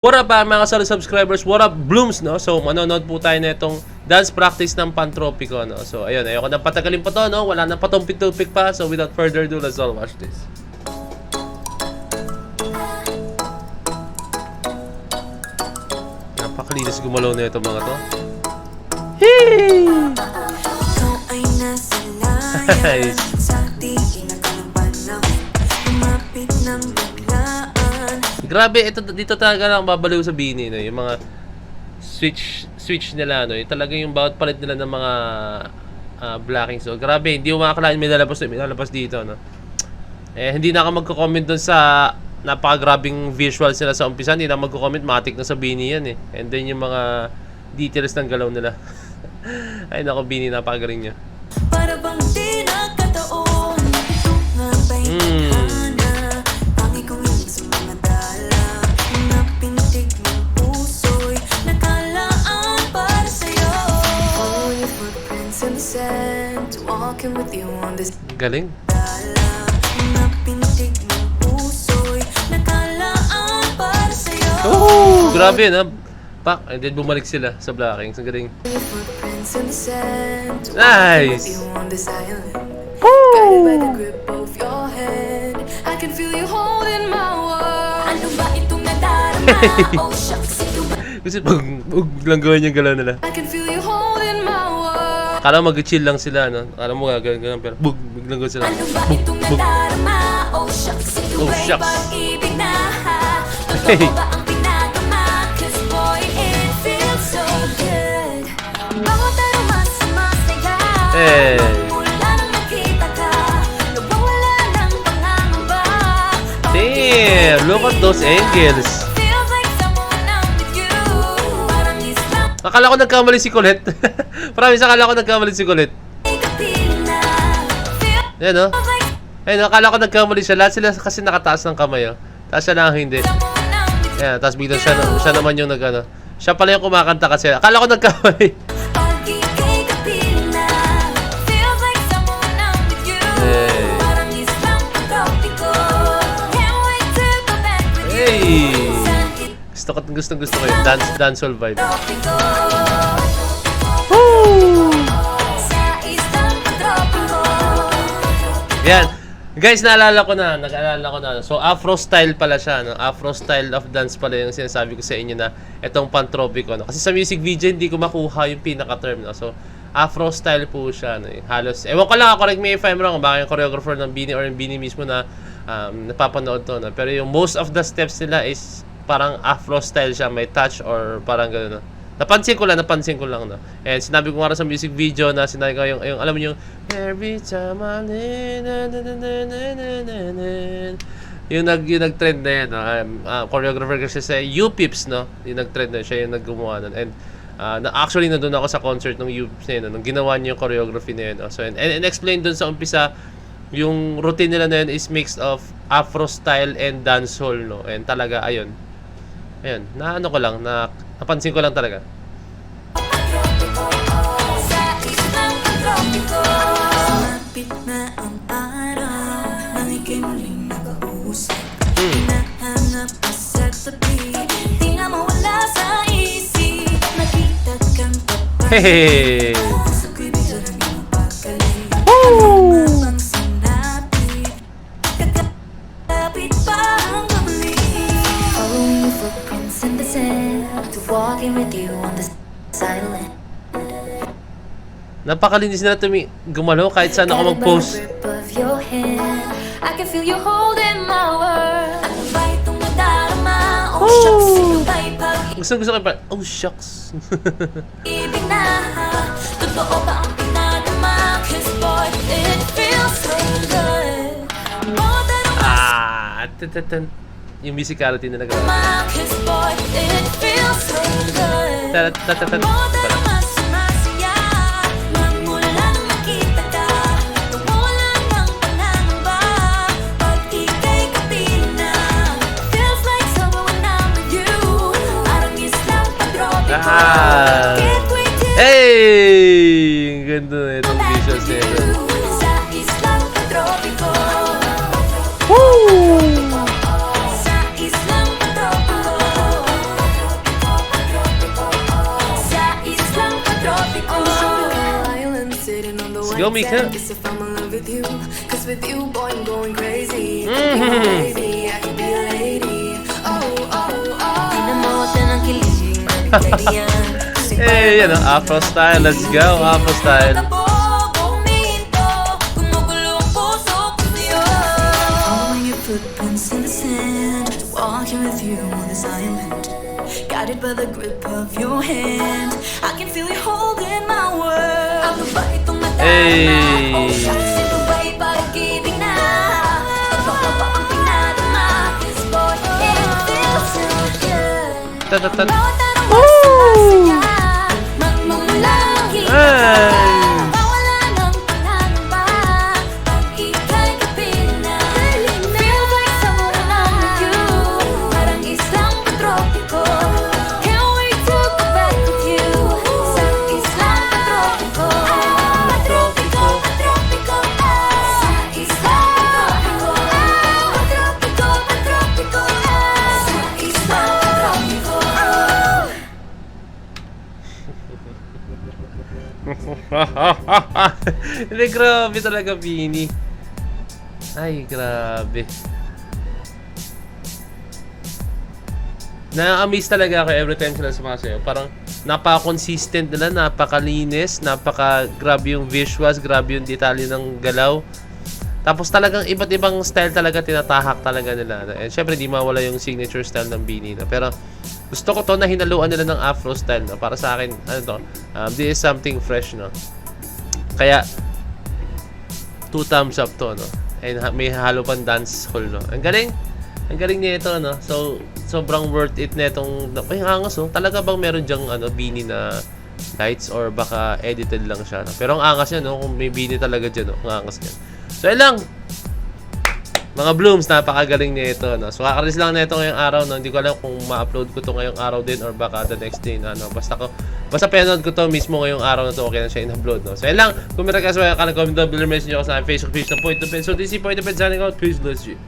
What up mga solid subscribers? What up Blooms, no? So manonood po tayo na itong dance practice ng Pantropiko, no? So ayun, ayoko na patagalin pa to, no? Wala na patumpik-tumpik pa. So without further ado, let's all watch this. Napakalinis gumalaw na ito mga to. Hey! Nice. Grabe, ito dito talaga lang babaliw sa Bini, no? Yung mga switch nila, no? Yung talaga yung bawat palit nila ng mga blocking. So grabe, hindi mo makakalain may lalabas dito, no? Eh hindi na ako magko-comment doon sa napakagrabing visuals nila sa umpisa. Hindi na magko-comment, matik na sa Bini yan, eh. And then yung mga details ng galaw nila. Ay nako, Bini, napakagaling niya. Para bang di nagkataon nga ba'y galing. Oh, grabe na. Pak, and then bumalik sila sa blocking. Ang galing. Nice. Woo! Kasi pag lang gawin yung galaw nila. Kala mo mag-chill lang sila, no? Kala mo gagawin pero biglang gawin sila. Oh shucks. Hey. Hey. Damn, look at those angles. Akala ko nagkamali si Colette. Promise, akala ko nagkamali si Colette. Ayan, no? Ayan, akala ko nagkamali siya. Lahat sila kasi nakataas ng kamay, oh. Tapos siya lang hindi. Ayan, tapos biglang siya naman yung nag-ano. Siya pala yung kumakanta kasi. Akala ko nagkamali. Hey! Gusto ko yun. Dancehall vibe. Woo! Yan. Guys, naalala ko na. So, Afro style pala siya, no? Afro style of dance pala yung sinasabi ko sa inyo na itong Pantropiko, no? Kasi sa music video, hindi ko makuha yung pinaka-term, no? So, Afro style po siya, no? Halos, ewan ko lang, correct me if I'm wrong, baka yung choreographer ng Bini or yung Bini mismo na napapanood to, no? Pero yung most of the steps nila is parang Afro style siya, may touch or parang gano'n, no? Napansin ko lang, no? And sinabi ko nga sa music video na sinabi ko yung alam mo yung every time yung nag-trend na yan, no? Choreographer kasi sa U-Pips, no? Yung nag-trend na siya yung naggumawa nun. And actually nandun ako sa concert ng U-Pips na yun, no? Nung ginawa niyo yung choreography na yun, no? So, and explain dun sa umpisa, yung routine nila na yun is mix of Afro style and dancehall, no? And talaga, ayun, naano ko lang, napansin ko lang talaga. Hey! Woo! Napakalinis nila gumalaw kahit saan ako mag-post. Gusto ko pa. Oh shucks. Yung musicality na nagawa. Hey! Ang ganda na itong visuals na ito. Woo! go, Mika. Guess if I'm in love with you, 'cause with you, boy, I'm going crazy. Going crazy, I could be a lady. Di na mawala ng kilig, nalilay yan. Kasi Hey, yan o, Afro style. Let's go, Afro style. gumugulo ang puso ko sa'yo. Following your footprints in the sand, walking with you on this island, guided by the grip of your hand. I can feel you holding my world. Ano ba itong nadarama? Hey. Oh, shucks, ito ba'y pag-ibig na? Ito ba ba ang pinadama? This boy, it feels so good. Tatatat. Bawat araw masaya, magmumula ang hika. Hey. Mawala ng pangangamba, pag ika'y kapiling na. Feel like someone I'm with you, parang islang patropiko. Can't wait to go back with you, sa islang patropiko. Patropiko, patropiko, sa islang patropiko. Patropiko, patropiko, sa islang patropiko. Hindi, grabe talaga, Bini. Ay, grabe. Na-amaze talaga ako every time sila sumasayaw. Parang napaka-consistent nila, napakalinis, napaka-grabe yung visuals, grabe yung detalye ng galaw. Tapos talagang iba't ibang style talaga tinatahak talaga nila. And syempre, di mawala yung signature style ng Bini. No? Pero gusto ko to na hinaluan nila ng Afro style. No? Para sa akin, ano to, this is something fresh. No? Kaya, 2 thumbs up to. No? And may halo pang dance hall. No? Ang galing. Ang galing niya ito. No? So, sobrang worth it na itong... Ay, angas. No? Talaga bang meron dyang Bini na lights or baka edited lang siya. No? Pero ang angas yan. No? Kung may Bini talaga dyan. No? Ang angas yan. So, yun lang. Mga blooms, napakagaling niya ito. No? So, kakalis lang na ito ngayong araw. No? Hindi ko alam kung ma-upload ko to ngayong araw din or baka the next day. No? Basta pinanood ko to mismo ngayong araw na to. Okay na siya in-upload. No? So, yun lang. Kung meron ka sa mga comment down below, message nyo ako sa Facebook page ng Point of Pen. So, this is Point of Pen signing out. Peace, bless you.